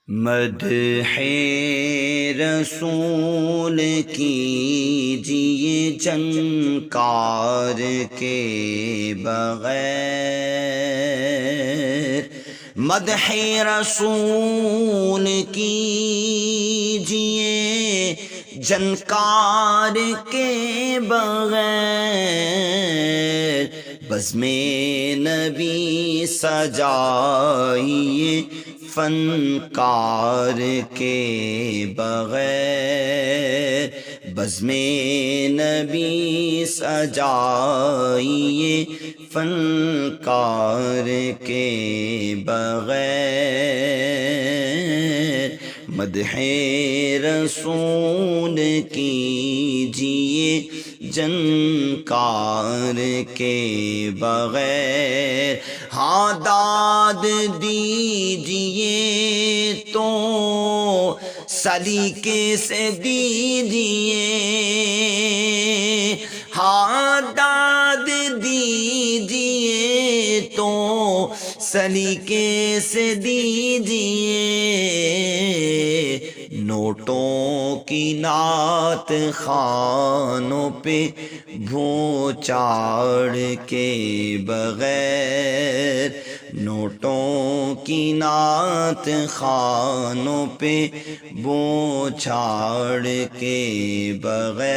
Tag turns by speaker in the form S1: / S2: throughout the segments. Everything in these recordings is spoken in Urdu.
S1: مدح رسول کیجئے جنکار کے بغیر، مدح رسول کیجئے جنکار کے بغیر، بزم نبی سجائیے فنکار کے بغیر، بزم نبی سجائیے فنکار کے بغیر، مدح رسول کیجئے جنکار کے بغیر، ہاں داد دیجئے تو سلیقے سے دیجئے، ہاں داد دیجئے تو سلیقے سے دیجئے، نوٹوں کی نعت خوانوں پہ بھوچاڑ کے بغیر، نوٹوں کی نعت خوانوں پہ بوچھاڑ کے بغیر،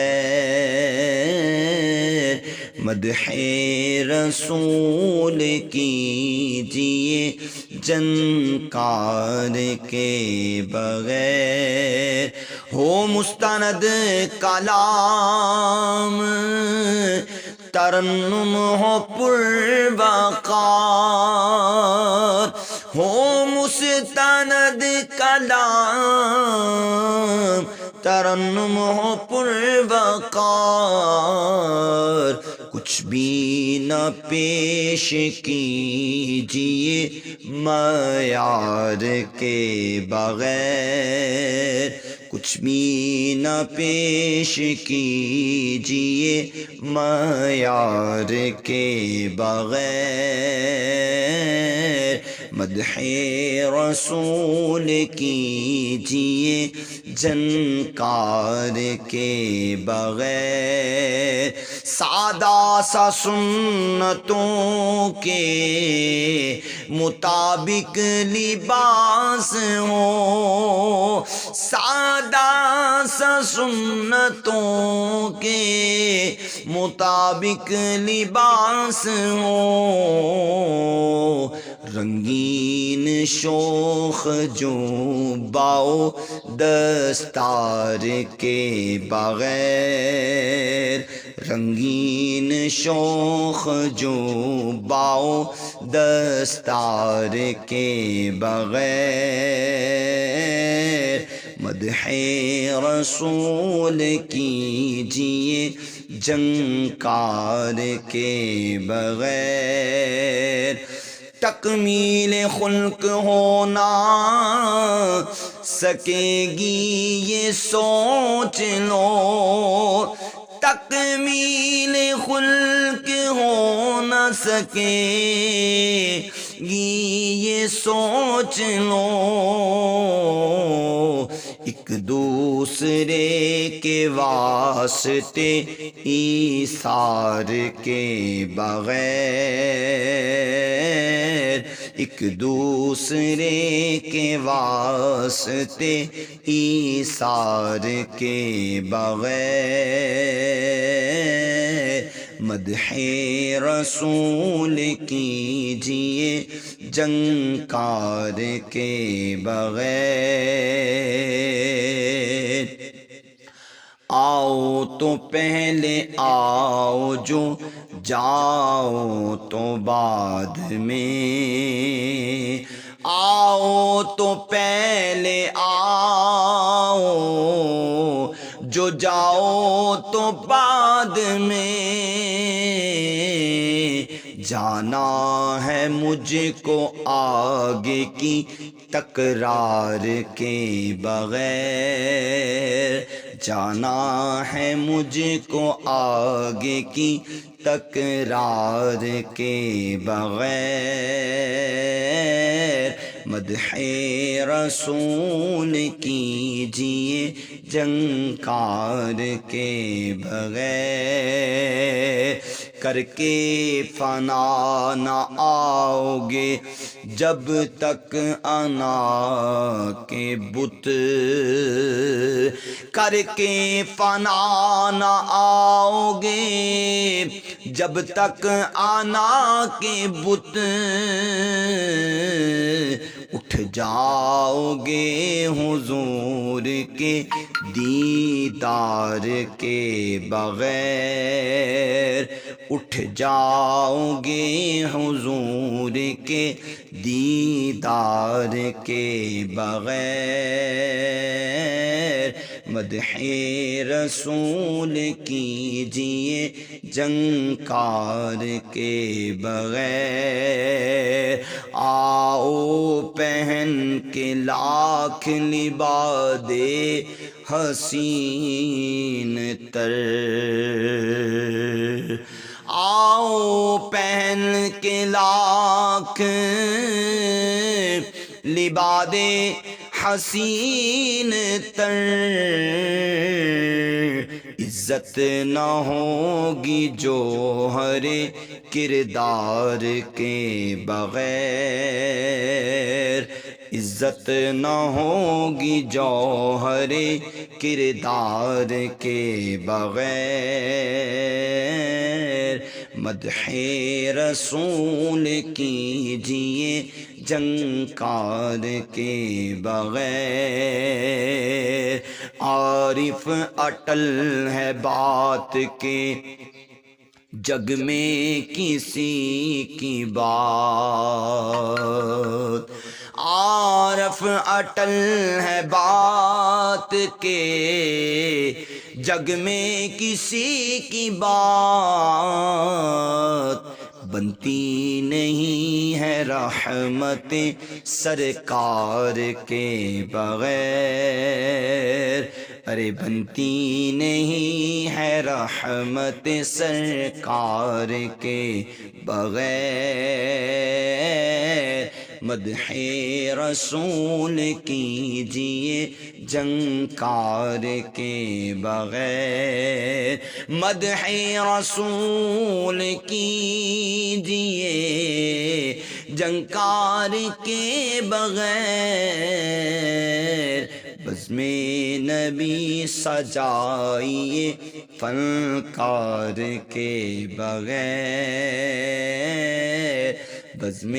S1: مدح رسول کیجئے جنکار کے بغیر، ہو مستند کلام ترنم ہو پروقار، ہو مستند کلام ترنم ہو پروقار، کچھ بھی نہ پیش کیجئے معیار کے بغیر، کچھ بھی نہ پیش کیجئے معیار کے بغیر، مدح رسول کیجئے جنکار کے بغیر، سادہ سا سنتوں کے مطابق لباس ہو، سادہ سا سنتوں کے مطابق لباس ہو، رنگین شوخ جو باؤ دستار کے بغیر، رنگین شوخ جو باؤ دستار کے بغیر، مدح رسول کیجئے جنکار کے بغیر، تکمیل خلق ہونا سکے گی یہ سوچ لو، تکمیل خلق ہو نہ سکے گی یہ سوچ لو، ایک دوسرے کے واسطے ایثار کے بغیر، ایک دوسرے کے واسطے ایثار کے بغیر، مدح رسول کیجئے جنکار کے بغیر، آؤ تو پہلے آؤ جو جاؤ تو بعد میں، آؤ تو پہلے آؤ جو جاؤ تو بعد میں، جانا ہے مجھ کو آگے کی تکرار کے بغیر، جانا ہے مجھ کو آگے کی تکرار کے بغیر، مدح رسول کیجئے جنکار کے بغیر، کر کے فنا نہ آؤ گے جب تک انا کے بت، کر کے فنا نہ آؤ گے جب تک انا کے بت، اٹھ جاؤ گے حضور کے دیدار کے بغیر، اٹھ جاؤ گے حضور کے دیدار کے بغیر، مدح رسول کیجئے جنکار کے بغیر، آؤ پہن کے لاکھ لباد حسین تر، آؤ پہن کے لاکھ لباد حسین تر، عزت نہ ہوگی جوہر کردار کے بغیر، عزت نہ ہوگی جوہر کردار کے بغیر، مدح رسول کیجئے جنکار کے بغیر، عارف اٹل ہے بات کے جگ میں کسی کی بات، عارف اٹل ہے بات کے جگ میں کسی کی بات، بنتی نہیں ہے رحمت سرکار کے بغیر، ارے بنتی نہیں ہے رحمت سرکار کے بغیر، مدح رسول کیجئے جنکار کے بغیر، مدح رسول کیجئے جنکار کے بغیر، بزم نبی سجائیے فنکار کے بغیر، بزم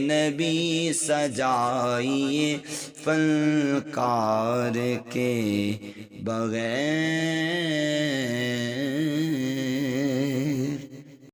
S1: نبی سجائیے فنکار کے بغیر۔